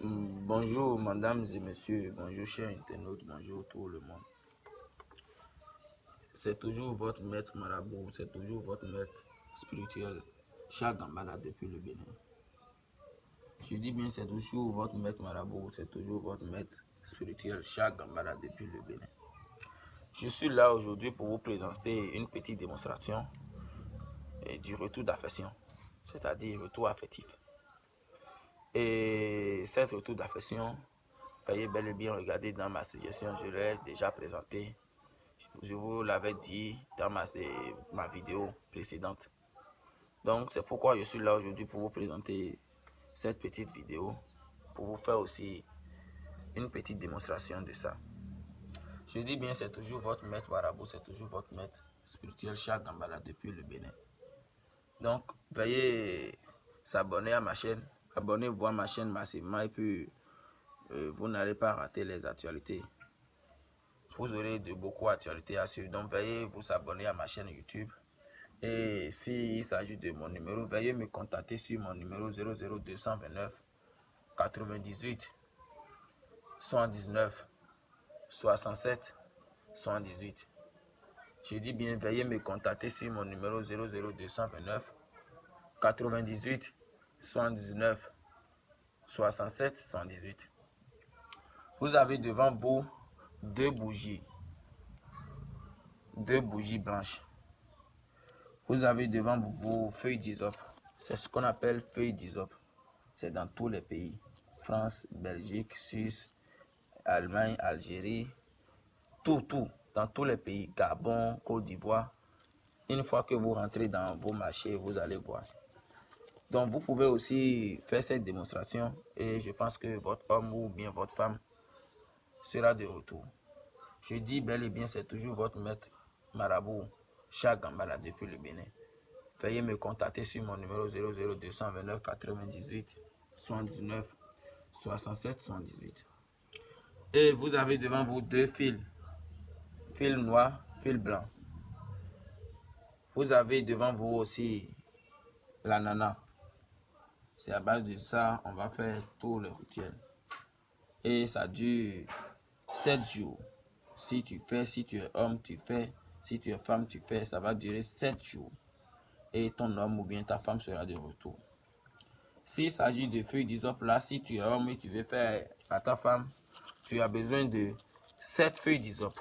Bonjour, mesdames et messieurs, bonjour, chers internautes, bonjour tout le monde. C'est toujours votre maître marabout, c'est toujours votre maître spirituel, Cheikh Gambara depuis le Bénin. Je dis bien, c'est toujours votre maître marabout, c'est toujours votre maître spirituel, Cheikh Gambara depuis le Bénin. Je suis là aujourd'hui pour vous présenter une petite démonstration du retour d'affection, c'est-à-dire retour affectif. Et cet retour d'affection, veuillez bel et bien regarder dans ma suggestion, je l'ai déjà présenté. Je vous l'avais dit dans ma vidéo précédente. Donc c'est pourquoi je suis là aujourd'hui pour vous présenter cette petite vidéo, pour vous faire aussi une petite démonstration de ça. Je dis bien, c'est toujours votre maître marabout, c'est toujours votre maître spirituel Cheikh Gambara depuis le Bénin. Donc veuillez s'abonner à ma chaîne, abonnez-vous à ma chaîne massivement et puis vous n'allez pas rater les actualités. Vous aurez de beaucoup d'actualités à suivre. Donc veuillez vous abonner à ma chaîne YouTube. Et s'il s'agit de mon numéro, veuillez me contacter sur mon numéro 00229 98 79 67 78. Je dis bien, veuillez me contacter sur mon numéro 00229 98 79 67 78. Vous avez devant vous deux bougies blanches. Vous avez devant vous vos feuilles d'hysope. C'est ce qu'on appelle feuilles d'hysope. C'est dans tous les pays. France, Belgique, Suisse, Allemagne, Algérie, tout. Dans tous les pays. Gabon, Côte d'Ivoire. Une fois que vous rentrez dans vos marchés, vous allez voir. Donc vous pouvez aussi faire cette démonstration et je pense que votre homme ou bien votre femme sera de retour. Je dis bel et bien, c'est toujours votre maître marabout, Cheikh Gambara depuis le Bénin. Veuillez me contacter sur mon numéro 00229 98 79 67 78. Et vous avez devant vous deux fils, fil noir, fil blanc. Vous avez devant vous aussi l'ananas. C'est à base de ça, on va faire tout le rituel. Et ça dure 7 jours. Si tu es homme, tu fais. Si tu es femme, tu fais. Ça va durer 7 jours. Et ton homme ou bien ta femme sera de retour. S'il s'agit de feuilles d'hysope, là, si tu es homme et tu veux faire à ta femme, tu as besoin de 7 feuilles d'hysope.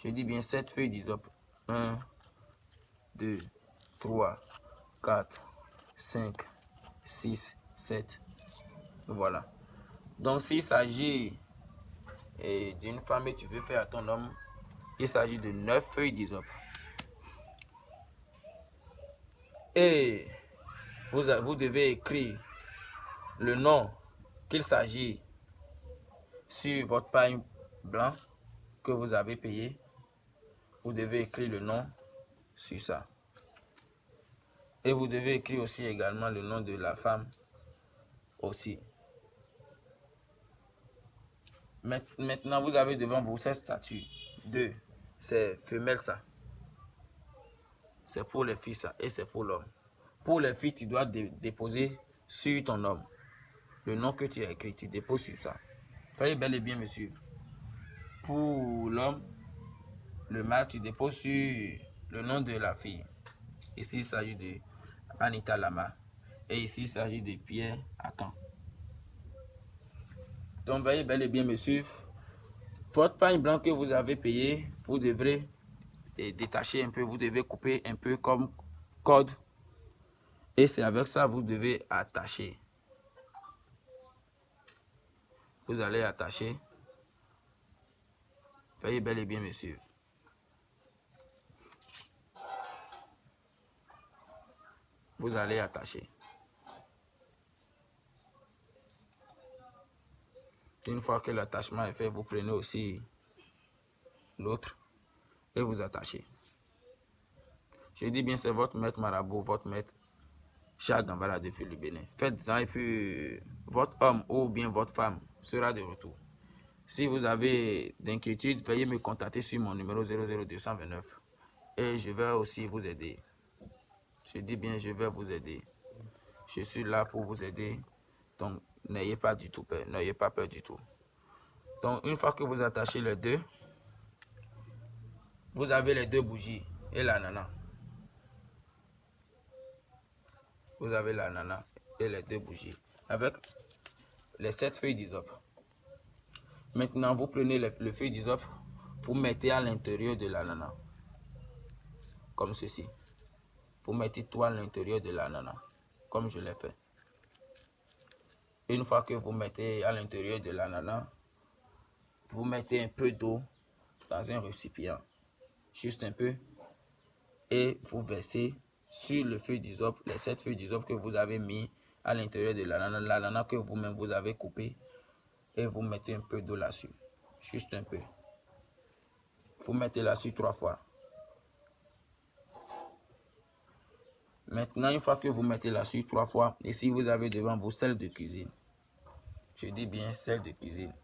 Je dis bien 7 feuilles d'hysope. 1, 2, 3, 4, 5, 6, 7. Voilà. Donc, s'il s'agit d'une femme et tu veux faire à ton homme, il s'agit de 9 feuilles d'hysope. Et vous devez écrire le nom qu'il s'agit sur votre pagne blanc que vous avez payé. Vous devez écrire le nom sur ça. Et vous devez écrire aussi également le nom de la femme aussi. Maintenant, vous avez devant vous cette statue. 2. C'est femelle ça. C'est pour les filles ça et c'est pour l'homme. Pour les filles, tu dois déposer sur ton homme. Le nom que tu as écrit, tu déposes sur ça. Soyez bel et bien me suivre. Pour l'homme, le mâle, tu déposes sur le nom de la fille. Ici, il s'agit de Anita Lama. Et ici, il s'agit de Pierre Akan. Donc, veuillez bel et bien me suivre. Votre pagne blanc que vous avez payé, vous devrez détacher un peu. Vous devez couper un peu comme corde. Et c'est avec ça que vous devez attacher. Vous allez attacher. Veuillez bel et bien me suivre. Vous allez attacher. Une fois que l'attachement est fait, vous prenez aussi l'autre et vous attachez. Je dis bien, c'est votre maître marabout, votre maître Cheikh Gambara depuis le Bénin. Faites-en et puis votre homme ou bien votre femme sera de retour. Si vous avez d'inquiétude, veuillez me contacter sur mon numéro 00229 et je vais aussi vous aider. Je dis bien, je vais vous aider. Je suis là pour vous aider Donc, n'ayez pas du tout peur, n'ayez pas peur du tout. Donc, une fois que vous attachez les deux, vous avez les deux bougies et l'ananas. Vous avez l'ananas et les deux bougies avec les 7 feuilles d'hysope. Maintenant, vous prenez le feuille d'hysope, vous mettez à l'intérieur de l'ananas, comme ceci. Vous mettez tout à l'intérieur de l'ananas, comme je l'ai fait. Une fois que vous mettez à l'intérieur de l'ananas, vous mettez un peu d'eau dans un récipient, juste un peu, et vous versez sur le feuille d'hysope, les 7 feuilles d'hysope que vous avez mis à l'intérieur de l'ananas que vous-même vous avez coupé, et vous mettez un peu d'eau là-dessus, juste un peu. Vous mettez là-dessus 3 fois. Maintenant, une fois que vous mettez là-dessus 3 fois, et si vous avez devant vos sel de cuisine, je dis bien sel de cuisine.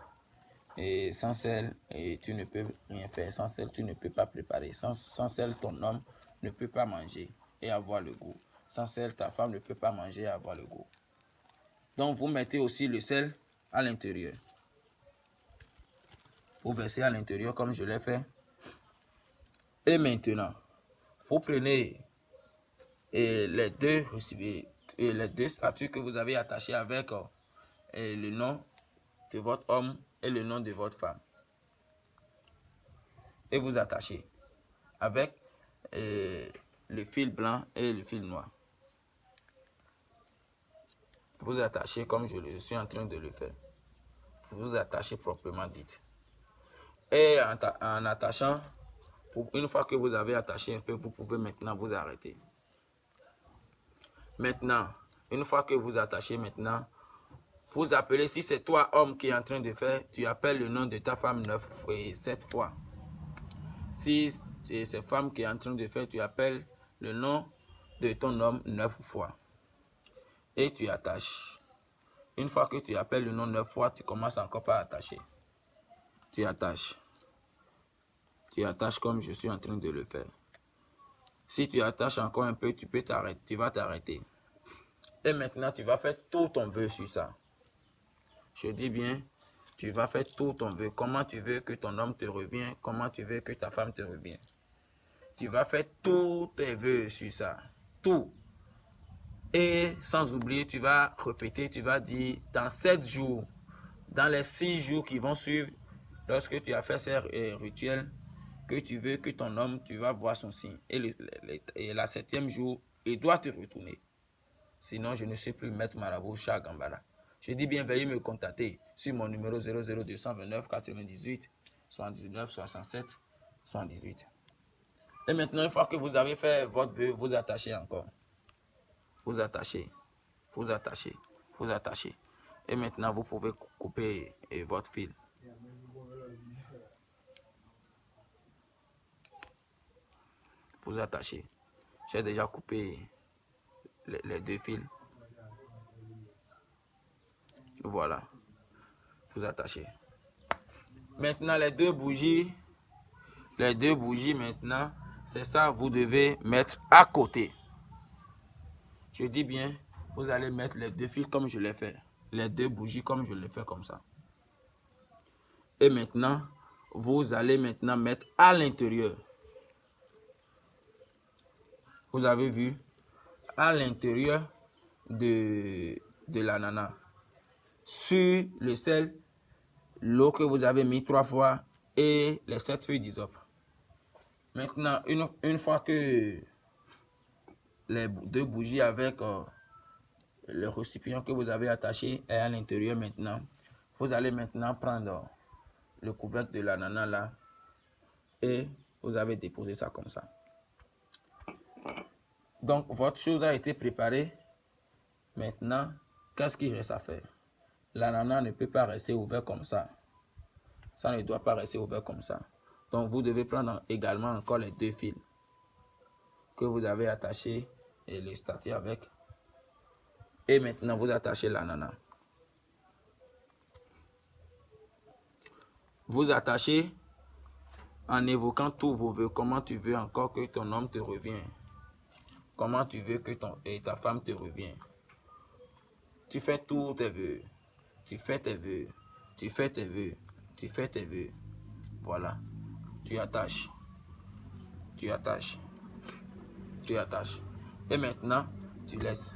Et sans sel, tu ne peux rien faire. Sans sel, tu ne peux pas préparer. Sans sel, ton homme ne peut pas manger et avoir le goût. Sans sel, ta femme ne peut pas manger et avoir le goût. Donc, vous mettez aussi le sel à l'intérieur. Vous versez à l'intérieur comme je l'ai fait. Et maintenant, vous prenez les deux statues que vous avez attachées avec le nom de votre homme et le nom de votre femme. Et vous attachez avec le fil blanc et le fil noir. Vous attachez comme je suis en train de le faire. Vous attachez proprement dit. Et en attachant, une fois que vous avez attaché un peu, vous pouvez maintenant vous arrêter. Maintenant, une fois que vous attachez maintenant, vous appelez, si c'est toi homme qui est en train de faire, tu appelles le nom de ta femme 9 et 7 fois. Si c'est femme qui est en train de faire, tu appelles le nom de ton homme 9 fois. Et tu attaches. Une fois que tu appelles le nom 9 fois, tu commences encore par attacher. Tu attaches. Tu attaches comme je suis en train de le faire. Si tu attaches encore un peu, tu peux t'arrêter. Tu vas t'arrêter. Et maintenant, tu vas faire tout ton vœu sur ça. Je dis bien, tu vas faire tout ton vœu. Comment tu veux que ton homme te revienne, comment tu veux que ta femme te revienne. Tu vas faire tous tes vœux sur ça. Tout. Et sans oublier, tu vas répéter, tu vas dire dans 7 jours, dans les 6 jours qui vont suivre, lorsque tu as fait ces rituels, que tu veux que ton homme, tu vas voir son signe. Et la 7e jour, il doit te retourner. Sinon, je ne sais plus mettre Marabout Cha Gambara. Je dis bien, veuillez me contacter sur mon numéro 00229 98 79 67 78. Et maintenant, une fois que vous avez fait votre vœu, vous attachez encore. Vous attachez, vous attachez, vous attachez. Et maintenant, vous pouvez couper votre fil. Vous attachez. J'ai déjà coupé les 2 fils. Voilà. Vous attachez. Maintenant, les deux bougies maintenant, c'est ça, vous devez mettre à côté. Je dis bien, vous allez mettre les 2 fils comme je l'ai fait. Les 2 bougies comme je l'ai fait comme ça. Et maintenant, vous allez maintenant mettre à l'intérieur. Vous avez vu, à l'intérieur de l'ananas. Sur le sel, l'eau que vous avez mis 3 fois et les 7 feuilles d'hysope. Maintenant, une fois que les 2 bougies avec le récipient que vous avez attaché est à l'intérieur maintenant, vous allez maintenant prendre le couvercle de l'ananas là et vous avez déposé ça comme ça. Donc, votre chose a été préparée. Maintenant, qu'est-ce qu'il reste à faire? L'ananas ne peut pas rester ouvert comme ça. Ça ne doit pas rester ouvert comme ça. Donc, vous devez prendre également encore les 2 fils que vous avez attachés et les statuer avec. Et maintenant, vous attachez l'ananas. Vous attachez en évoquant tous vos vœux. Comment tu veux encore que ton homme te revienne? Comment tu veux que ta femme te revienne? Tu fais tous tes vœux. Tu fais tes vœux. Tu fais tes vœux. Tu fais tes vœux. Voilà. Tu attaches. Tu attaches. Tu attaches. Et maintenant, tu laisses.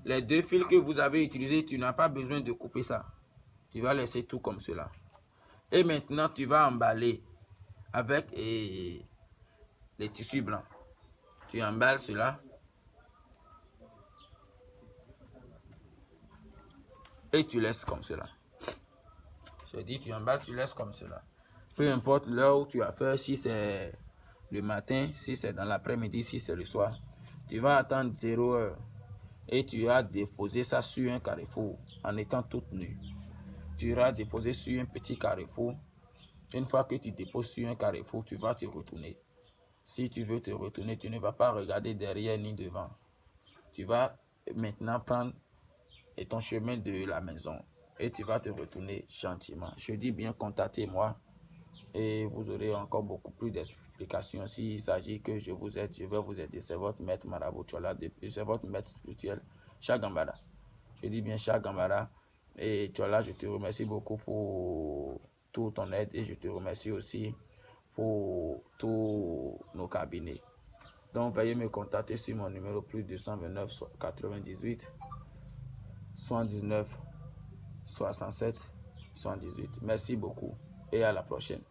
Les 2 fils que vous avez utilisés, tu n'as pas besoin de couper ça. Tu vas laisser tout comme cela. Et maintenant, tu vas emballer avec les tissus blancs. Tu emballes cela. Et tu laisses comme cela. Je dis, tu emballes, tu laisses comme cela. Peu importe l'heure où tu as fait, si c'est le matin, si c'est dans l'après-midi, si c'est le soir. Tu vas attendre 0 heure. Et tu vas déposer ça sur un carrefour en étant toute nue. Tu vas déposer sur un petit carrefour. Une fois que tu déposes sur un carrefour, tu vas te retourner. Si tu veux te retourner, tu ne vas pas regarder derrière ni devant. Tu vas maintenant prendre ton chemin de la maison et tu vas te retourner gentiment. Je dis bien, contactez-moi et vous aurez encore beaucoup plus d'explications. S'il s'agit que je vous aide, je vais vous aider. C'est votre maître Marabout Tchola, c'est votre maître spirituel, Cheikh Gambara. Je dis bien Cheikh Gambara. Et Tchola, je te remercie beaucoup pour toute ton aide et je te remercie aussi pour tous nos cabinets. Donc, veuillez me contacter sur mon numéro plus 229 98 79 67 78. Merci beaucoup et à la prochaine.